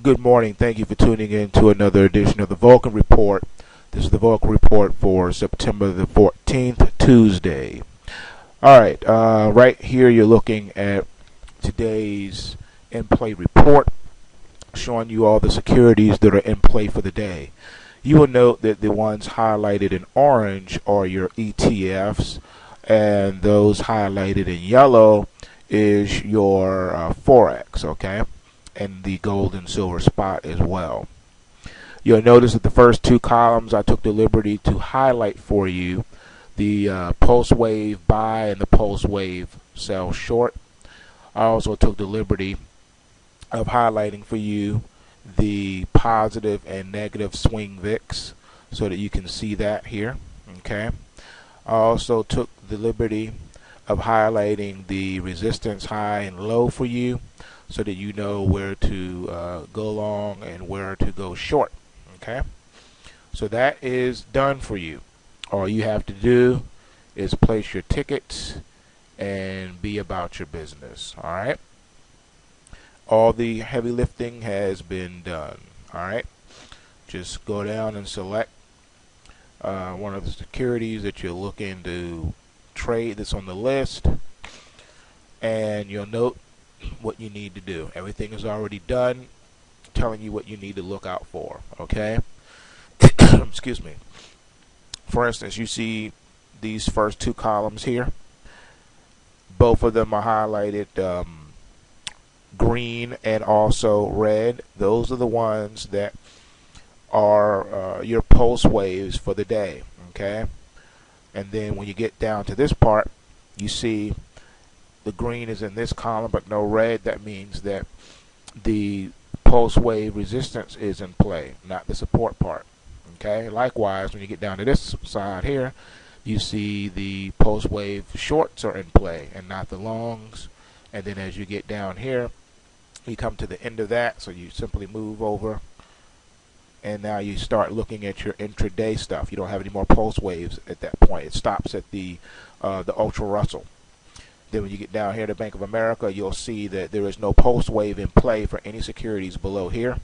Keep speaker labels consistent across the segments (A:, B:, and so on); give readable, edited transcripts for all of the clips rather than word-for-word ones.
A: Good morning. Thank you for tuning in to another edition of the Vulcan Report. This is the Vulcan Report for September the 14th, Tuesday. All right, right here you're looking at today's InPlay report, showing you all the securities that are in play for the day. You will note that the ones highlighted in orange are your ETFs, and those highlighted in yellow is your Forex, okay? And the gold and silver spot as well. You'll notice that the first two columns I took the liberty to highlight for you the pulse wave buy and the pulse wave sell short. I also took the liberty of highlighting for you the positive and negative swing VIX so that you can see that here. Okay. I also took the liberty of highlighting the resistance high and low for you so that you know where to go long and where to go short. Okay, so that is done for you. All you have to do is place your tickets and be about your business. All right, all the heavy lifting has been done. All right, just go down and select one of the securities that you're looking to trade that's on the list, and you'll note what you need to do. Everything is already done, telling you what you need to look out for. Okay. Excuse me. For instance, you see these first two columns here. Both of them are highlighted green and also red. Those are the ones that are your pulse waves for the day. Okay. And then when you get down to this part, you see the green is in this column but no red. That means that the pulse wave resistance is in play, not the support part. Okay. Likewise, when you get down to this side here, you see the pulse wave shorts are in play and not the longs. And then as you get down here, you come to the end of that, so you simply move over, and now you start looking at your intraday stuff. You don't have any more pulse waves at that point. It stops at the Ultra Russell. Then when you get down here to Bank of America, you'll see that there is no pulse wave in play for any securities below here,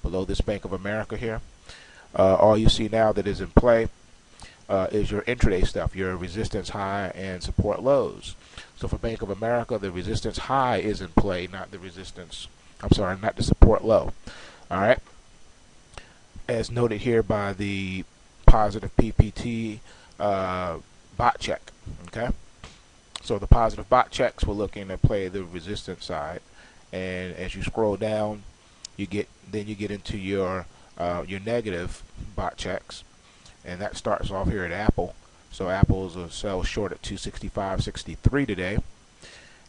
A: below this Bank of America here. All you see now that is in play is your intraday stuff, your resistance high and support lows. So for Bank of America, the resistance high is in play, not the resistance, not the support low. All right. As noted here by the positive PPT bot check. Okay. So the positive bot checks, we're looking to play the resistance side, and as you scroll down, you get into your negative bot checks, and that starts off here at Apple. So Apple's a sell short at 265.63 today,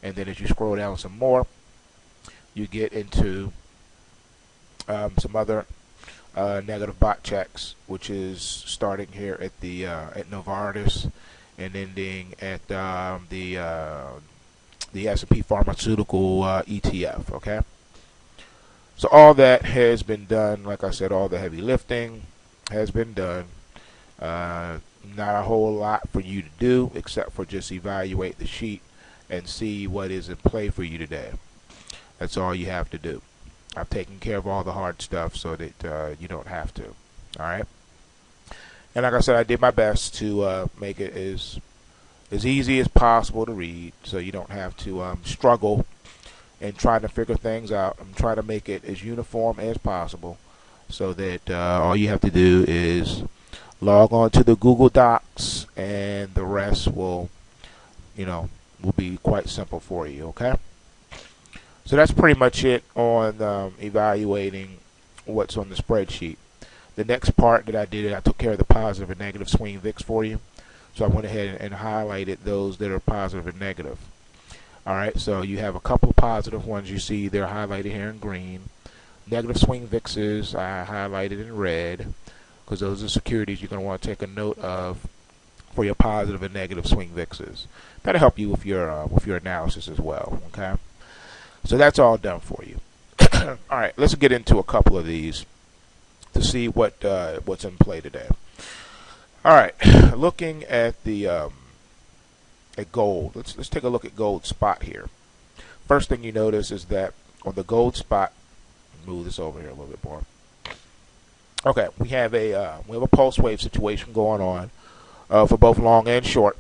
A: and then as you scroll down some more, you get into some other negative bot checks, which is starting here at the at Novartis and ending at the S&P pharmaceutical ETF. Okay, so all that has been done. Like I said, all the heavy lifting has been done. Not a whole lot for you to do except for just evaluate the sheet and see what is in play for you today. That's all you have to do. I've taken care of all the hard stuff so that you don't have to. All right. And like I said, I did my best to make it as easy as possible to read, so you don't have to struggle and try to figure things out. I'm trying to make it as uniform as possible, so that all you have to do is log on to the Google Docs, and the rest will be quite simple for you. Okay. So that's pretty much it on evaluating what's on the spreadsheet. The next part that I did, I took care of the positive and negative swing VIX for you. So I went ahead and highlighted those that are positive and negative. All right, so you have a couple of positive ones you see. They're highlighted here in green. Negative swing VIXs I highlighted in red, because those are securities you're going to want to take a note of for your positive and negative swing VIXs. That'll help you with your analysis as well. Okay, so that's all done for you. All right, let's get into a couple of these to see what's in play today. All right, looking at the at gold. Let's take a look at gold spot here. First thing you notice is that on the gold spot, Move this over here a little bit more. Okay, we have a pulse wave situation going on for both long and short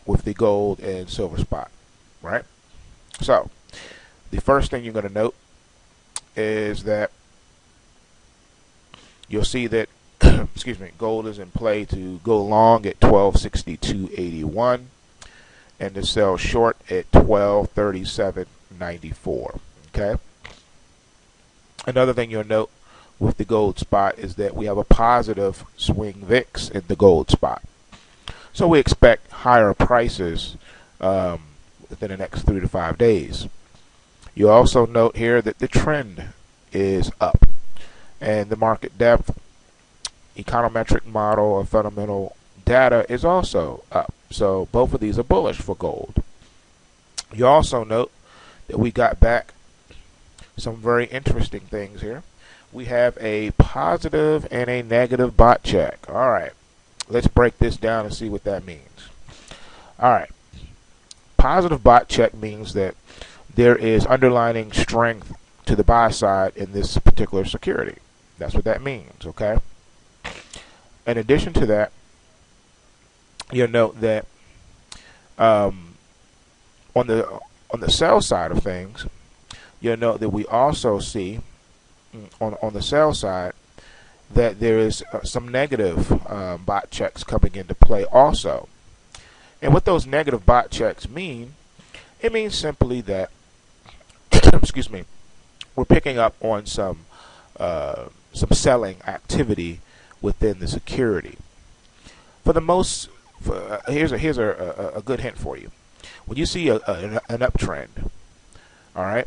A: with the gold and silver spot, right? So the first thing you're going to note is that you'll see that excuse me, gold is in play to go long at 1262.81 and to sell short at 1237.94. Okay. Another thing you'll note with the gold spot is that we have a positive swing VIX in the gold spot. So we expect higher prices within the next 3 to 5 days. You also note here that the trend is up and the market depth, econometric model of fundamental data is also up. So both of these are bullish for gold. You also note that we got back some very interesting things here. We have a positive and a negative bot check. All right, let's break this down and see what that means. All right, positive bot check means that there is underlying strength to the buy side in this particular security. That's what that means, okay? In addition to that, you'll note that on the sell side of things, you'll note that we also see on the sell side that there is some negative bot checks coming into play also. And what those negative bot checks mean, it means simply that excuse me, we're picking up on some selling activity within the security. For the most, here's a good hint for you. When you see an uptrend, all right,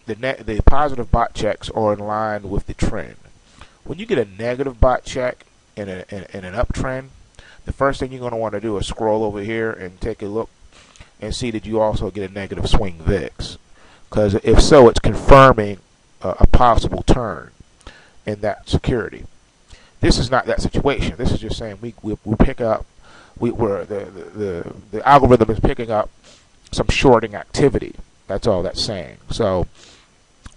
A: the positive bot checks are in line with the trend. When you get a negative bot check in an uptrend, the first thing you're going to want to do is scroll over here and take a look and see that you also get a negative swing VIX. Because if so, it's confirming a possible turn in that security. This is not that situation. This is just saying we pick up, the algorithm is picking up some shorting activity. That's all that's saying. So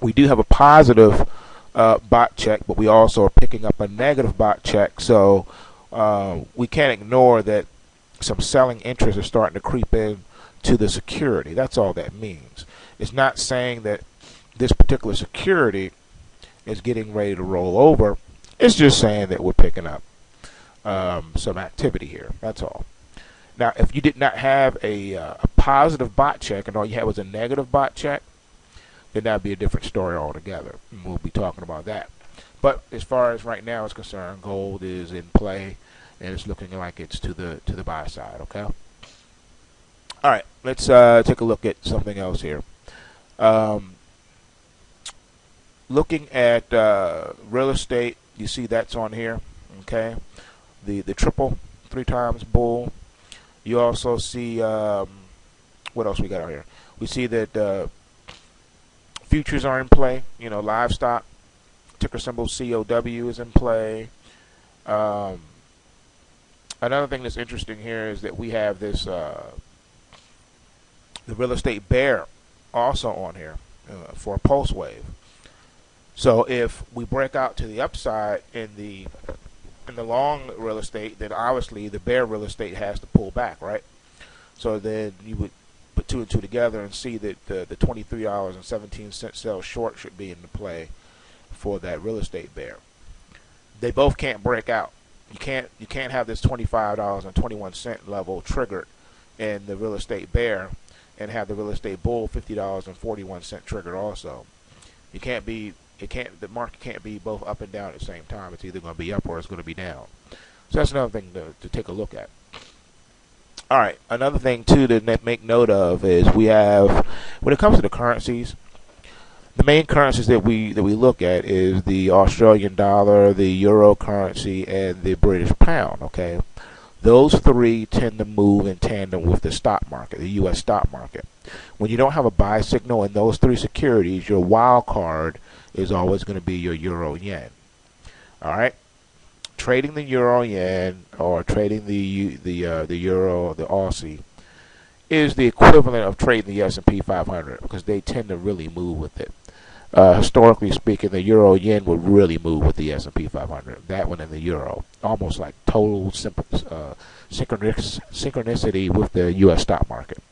A: we do have a positive bot check, but we also are picking up a negative bot check. So we can't ignore that some selling interests are starting to creep in to the security. That's all that means. It's not saying that this particular security is getting ready to roll over. It's just saying that we're picking up some activity here. That's all. Now, if you did not have a positive bot check and all you had was a negative bot check, then that would be a different story altogether. And we'll be talking about that. But as far as right now is concerned, gold is in play, and it's looking like it's to the buy side. Okay. All right. Let's take a look at something else here. Looking at real estate, you see that's on here. Okay. The triple 3 times bull. You also see what else we got out here? We see that futures are in play. You know, livestock, ticker symbol COW is in play. Another thing that's interesting here is that we have this the real estate bear also on here for a pulse wave. So if we break out to the upside in the long real estate, then obviously the bear real estate has to pull back, right? So then you would put 2 and 2 together and see that the $23.17 sell short should be in the play for that real estate bear. They both can't break out. You can't have this $25.21 level triggered in the real estate bear and have the real estate bull $50.41 triggered also. The market can't be both up and down at the same time. It's either going to be up or it's going to be down. So that's another thing to take a look at. All right, another thing too to make note of is we have, when it comes to the currencies, the main currencies that we look at is the Australian dollar, the euro currency, and the British pound. Okay, those 3 tend to move in tandem with the stock market, the U.S. stock market. When you don't have a buy signal in those 3 securities, your wild card is always going to be your euro yen. All right, trading the euro yen or trading the euro, the Aussie, is the equivalent of trading the S&P 500 because they tend to really move with it. historically speaking, the euro yen would really move with the S&P 500. That one and the euro, almost like total synchronicity with the U.S. stock market.